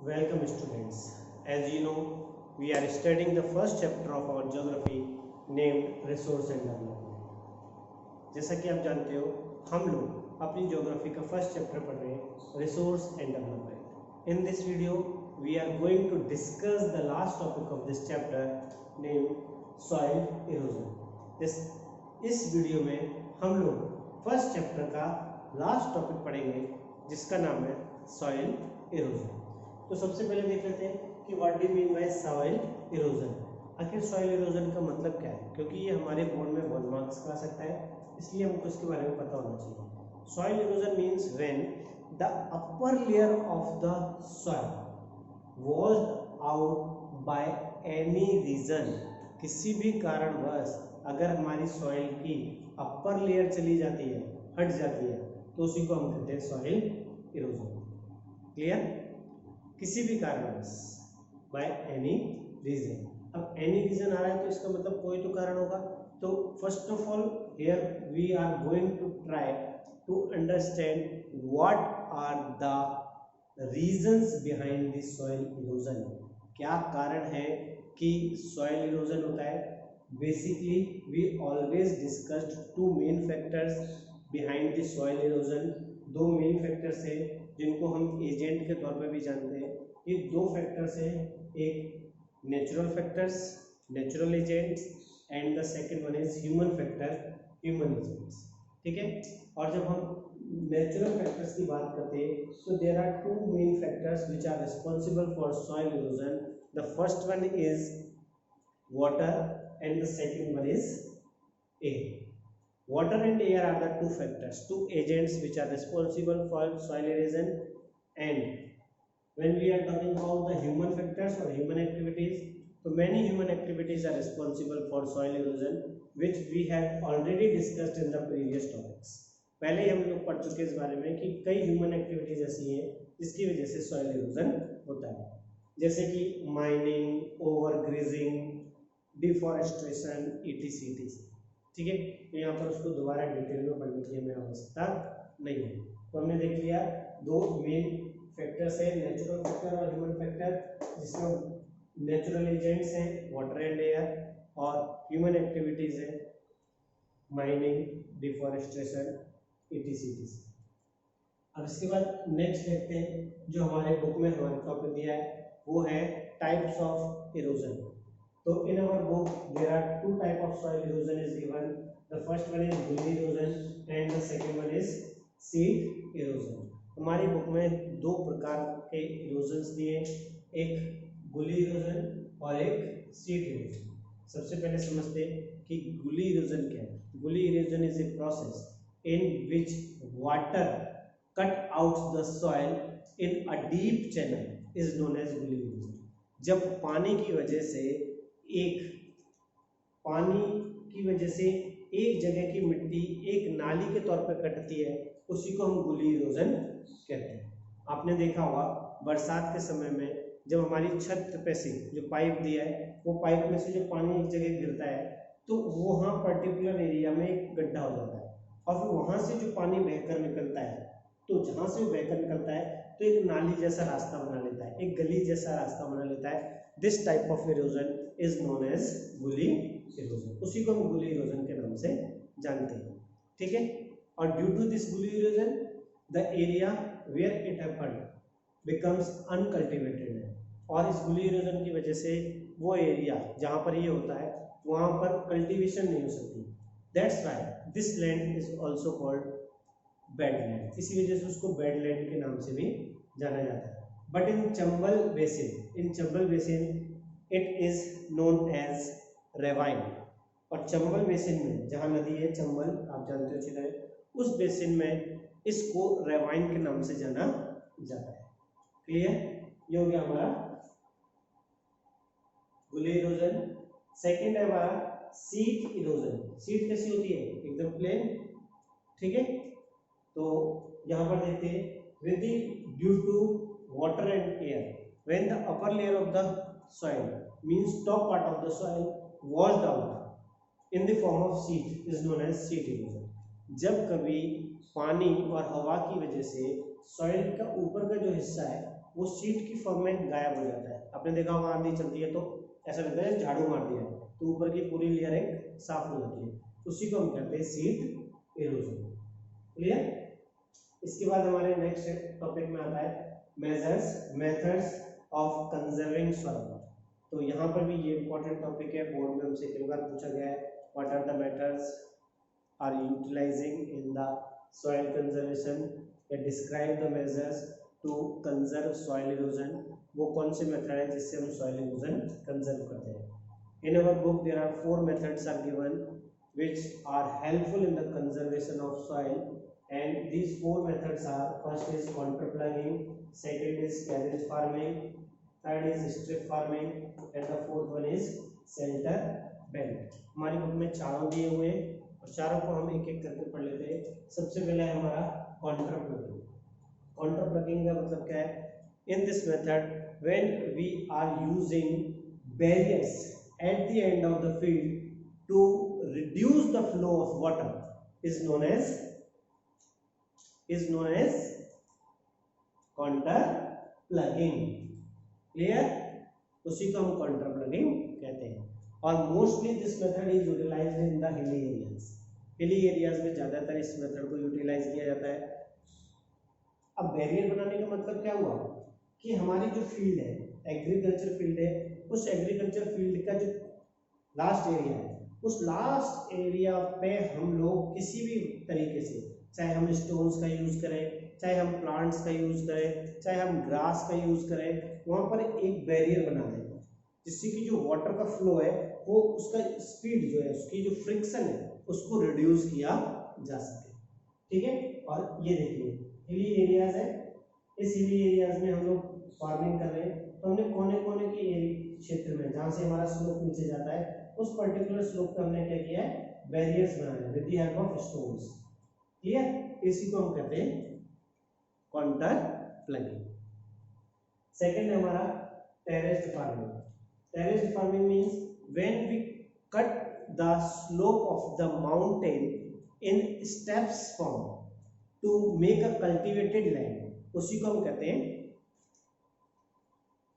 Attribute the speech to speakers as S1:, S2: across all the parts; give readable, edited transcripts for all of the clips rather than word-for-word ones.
S1: Welcome students. As you know, we are studying the first chapter of our geography named Resource and Development. जैसा कि आप जानते हो, हम लोग अपनी ज्योग्राफी का फर्स्ट चैप्टर पढ़ रहे हैं, resource and development. In this video, we are going to discuss the last topic of this chapter named soil erosion. इस वीडियो में हम लोग फर्स्ट चैप्टर का लास्ट टॉपिक पढ़ेंगे जिसका नाम है सॉइल इरोजन. तो सबसे पहले देख लेते हैं कि what do mean by soil erosion. आखिर सॉइल इरोजन का मतलब क्या है, क्योंकि ये हमारे बोर्ड में 1 मार्क्स का आ सकता है, इसलिए हमको इसके बारे में पता होना चाहिए. Soil erosion means when the upper layer of the soil washed out by any reason. किसी भी कारणवश अगर हमारी सॉइल की अपर लेयर चली जाती है, हट जाती है, तो उसी को हम कहते हैं सॉइल इरोजन. क्लियर? किसी भी कारणवश बाय एनी रीजन. अब एनी रीजन आ रहा है तो इसका मतलब कोई तो कारण होगा. तो first of all here we are going to try to understand what are the reasons behind the soil erosion. क्या कारण है कि सॉइल इरोजन होता है. Basically we always discussed 2 main factors behind the soil erosion. 2 main factors है जिनको हम agent के तौर पे भी जानते हैं. ये 2 फैक्टर्स हैं, एक natural factors, natural agents, and the second one is human factor, human agents. ठीक है. और जब हम नेचुरल फैक्टर्स की बात करते हैं तो there are 2 main factors which are responsible for soil erosion. The first one is water and the second one is air. Water and air are the 2 factors, 2 agents which are responsible for soil erosion. And when we are talking about the human factors or human activities, so many human activities are responsible for soil erosion, which we have already discussed in the previous topics. पहले ही हम लोग पढ़ चुके इस बारे में कि कई ह्यूमन एक्टिविटीज ऐसी हैं जिसकी वजह से सॉइल इरोजन होता है, जैसे कि माइनिंग, ओवरग्रेजिंग, डिफॉरेस्टेशन, etc. ठीक है. तो यहाँ पर उसको दोबारा डिटेल में पढ़ने की हमें आवश्यकता नहीं है. तो हमने देख लिया 2 मेन फैक्टर्स है, नेचुरल फैक्टर और ह्यूमन फैक्टर, जिसमें नेचुरल एजेंट्स हैं वाटर एंड एयर, और ह्यूमन एक्टिविटीज है माइनिंग, डिफॉरेस्टेशन, etc. अब इसके बाद नेक्स्ट देखते हैं जो हमारे बुक में हमारे टॉपिक दिया है, वो है types of erosion. So in our book there are 2 type of soil erosion is given. The first one is gully erosion and the second one is sheet erosion. हमारी बुक में 2 प्रकार के इरोजन्स दिए, एक गुली इरोजन और एक sheet erosion. सबसे पहले समझते हैं कि गुली इरोजन क्या है. गुली erosion is a process in which water cut out the soil in a deep channel is known as gully erosion. जब पानी की वजह से एक जगह की मिट्टी एक नाली के तौर पर कटती है, उसी को हम गुली इरोजन कहते हैं. आपने देखा होगा बरसात के समय में जब हमारी छत पे से जो पाइप दिया है, वो पाइप में से जो पानी एक जगह गिरता है तो वहाँ पर्टिकुलर एरिया में एक गड्ढा हो जाता है, और फिर वहाँ से जो पानी बहकर निकलता है, तो जहाँ से बहकर निकलता है तो एक नाली जैसा रास्ता बना लेता है, एक गली जैसा रास्ता बना लेता है. This type of erosion is known as gully erosion. उसी को हम गुली इरोजन के नाम से जानते हैं. ठीक है. और due to this gully erosion the area where it happened becomes uncultivated है, और इस गुली इरोजन की वजह से वो एरिया जहाँ पर ये होता है वहाँ पर कल्टीवेशन नहीं हो सकती. That's why this land is also called badland. इसी वजह से उसको बेडलैंड के नाम से भी जाना जाता है. But in Chambal basin it is known as ravine. और चंबल बेसिन में जहाँ नदी है चंबल, आप जानते हो अच्छी तरह, उस बेसिन में इसको रेवाइन के नाम से जाना जाता है. क्लियर? ये हो गया हमारा गुली इरोजन. सेकेंड है हमारा शीट इरोजन. शीट कैसी होती है? एकदम प्लेन. ठीक है. तो यहाँ पर देखते हैं वृद्धि due to water and air when the upper layer of the soil means top part of the soil washed out in the form of sheet is known as sheet erosion. जब कभी पानी और हवा की वजह से सॉइल का ऊपर का जो हिस्सा है वो सीट की फॉर्म में गायब हो जाता है। आपने देखा होगा आंधी चलती है तो ऐसा लगता है झाड़ू मार दिया है, तो ऊपर की पूरी लेयर एक साफ हो जाती है, उसी को हम कहते हैं सीट इरोजन। क्लियर? इसके बाद हमारे नेक्स्ट टॉपिक में आता है मेथड्स ऑफ कंजर्विंग सॉइल। तो यहाँ पर भी ये इंपॉर्टेंट टॉपिक है, बोर्ड में हमसे कई बार पूछा गया है, what are the methods are utilizing in the soil conservation या describe the measures to conserve soil erosion. वो कौन से मेथड है जिससे हम सॉइल इरोजन कंजर्व करते हैं? In our book there are 4 methods are given which are helpful in the conservation of soil, and these 4 methods are: first is contour plugging, second is carriage farming, third is strip farming, and the fourth one is center belt। हमारी book में चारों दिए हुए और चारों को हम एक एक करके पढ़ लेते हैं। सबसे पहला है हमारा contour plugging। contour plugging का मतलब क्या है? In this method when we are using barriers at the end of the field to reduce the flow of water is known as contour plugging। Clear? उसी को हम contour plugging कहते हैं। और mostly this method is utilized in the hilly areas. Hilly areas में ज्यादातर इस method को यूटिलाइज किया जाता है। अब बैरियर बनाने का मतलब क्या हुआ कि हमारी जो फील्ड है, एग्रीकल्चर फील्ड है, उस एग्रीकल्चर फील्ड का जो लास्ट एरिया है, उस लास्ट एरिया पे हम लोग किसी भी तरीके से, चाहे हम स्टोन्स का यूज करें, चाहे हम प्लांट्स का यूज करें, चाहे हम ग्रास का यूज करें, वहां पर एक बैरियर बना दें जिससे कि जो वाटर का फ्लो है वो उसका स्पीड जो है, उसकी जो फ्रिक्शन है उसको रिड्यूस किया जा सके। ठीक है? और ये देखिए हिली एरियाज है, इस हिली एरियाज में हम लोग फार्मिंग कर रहे हैं, तो हमने कोने कोने के क्षेत्र में जहां से हमारा स्लोप नीचे जाता है उस पर्टिकुलर स्लोप पे हमने क्या किया है? बैरियर्स बनाए हैं with the help of stones. Clear? इसी को हम कहते हैं contour plugging। सेकंड है हमारा terraced farming. Terraced farming means when we cut the slope of the mountain in steps form to make a cultivated land, उसी को हम कहते हैं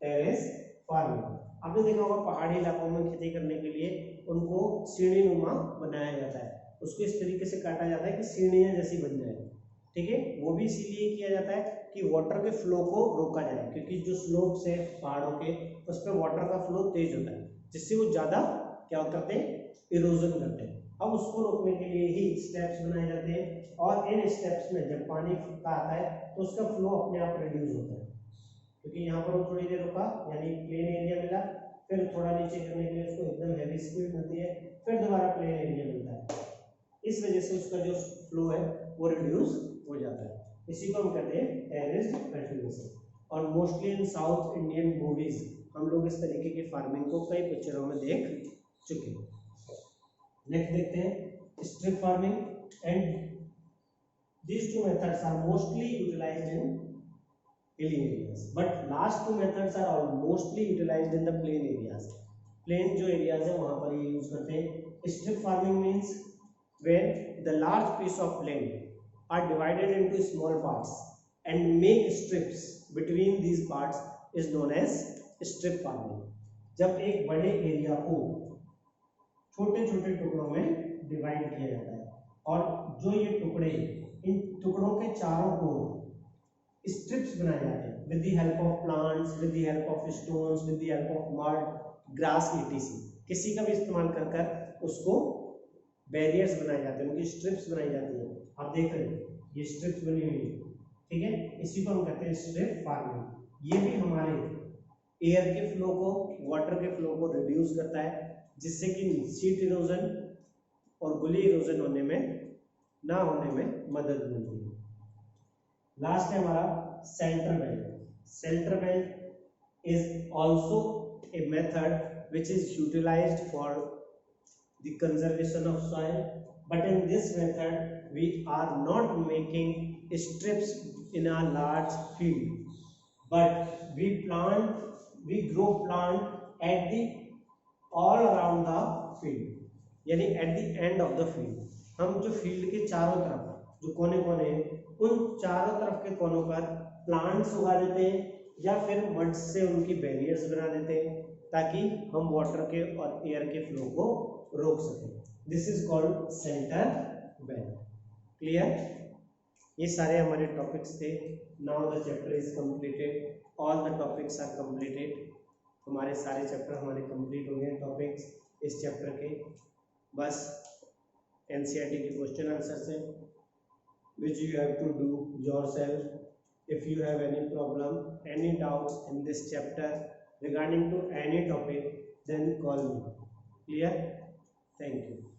S1: टेरेस फार्मिंग। आपने देखा होगा पहाड़ी इलाकों में खेती करने के लिए उनको सीढ़ी नुमा बनाया जाता है, उसको इस तरीके से काटा जाता है कि सीढ़ियां जैसी बन जाए। ठीक है? वो भी इसीलिए किया जाता है कि वाटर के फ्लो को रोका जाए, क्योंकि जो स्लोप्स है पहाड़ों के उस पर वाटर का फ्लो तेज होता है, जिससे वो ज्यादा क्या करते हैं? इरोजन करते हैं। अब उसको रोकने के लिए ही स्टेप्स बनाए जाते हैं, और इन स्टेप्स में जब पानी का आता है तो उसका फ्लो अपने आप रिड्यूस होता है, क्योंकि यहाँ पर वो थोड़ी देर रुका यानी प्लेन एरिया मिला, फिर थोड़ा नीचे करने के लिए उसको एकदम हैवी स्पीड मिलती है, फिर दोबारा प्लेन एरिया मिलता है। इस वजह से उसका जो फ्लो है वो रिड्यूस हो जाता है। इसी को हम कहते हैं टेरेस्ड कल्टीवेशन। और mostly in south Indian movies हम लोग इस तरीके की फार्मिंग को कई पिक्चरों में देख चुके हैं। नेक्स्ट देखते हैं strip farming, and these two methods are mostly utilized in hilly areas, but last two methods are all mostly utilized in the plain areas। plain जो areas है वहां पर ये यूज करते हैं। strip farming means when the large piece of land are divided into small parts and make strips between these parts is known as strip farming। जब एक बड़े एरिया को छोटे छोटे टुकड़ों में डिवाइड किया जाता है और जो ये टुकड़े, इन टुकड़ों के चारों ओर स्ट्रिप्स बनाए जाते हैं with the help of plants, with the help of stones, with the help of mud, grass, etc। किसी का भी इस्तेमाल कर कर उसको बैरियर्स बनाए जाते हैं, उनकी स्ट्रिप्स बनाई जाती है। आप देख रहे हैं ये स्ट्रिप्स बनी हुई है। ठीक है? इसी को हम कहते हैं स्ट्रिप फार्मिंग। ये भी हमारे एयर के फ्लो को, वाटर के फ्लो को रिड्यूस करता है, जिससे कि सीट इरोजन और गुली इरोजन होने में ना होने में मदद मिलती है। लास्ट है हमारा centre belt. Centre belt is also a method which is utilized for the conservation of soil, but in this method we are not making strips in a large field, but we grow plant at the all around the field, यानी at the end of the field. हम जो field के चारों तरफ जो कोने कोने हैं उन चारों तरफ के कोनों पर प्लांट्स उगा देते हैं, या फिर मड से उनकी बैरियर्स बना देते हैं ताकि हम वाटर के और एयर के फ्लो को रोक सकें। This is called centre well. Clear? ये सारे हमारे टॉपिक्स थे। Now the chapter is completed, all the topics are completed. हमारे सारे चैप्टर हमारे कंप्लीट हो गए टॉपिक्स इस चैप्टर के। बस एनसीईआरटी के क्वेश्चन आंसर से which you have to do yourself. If you have any problem, any doubts in this chapter regarding to any topic, then call me. Clear? Thank you.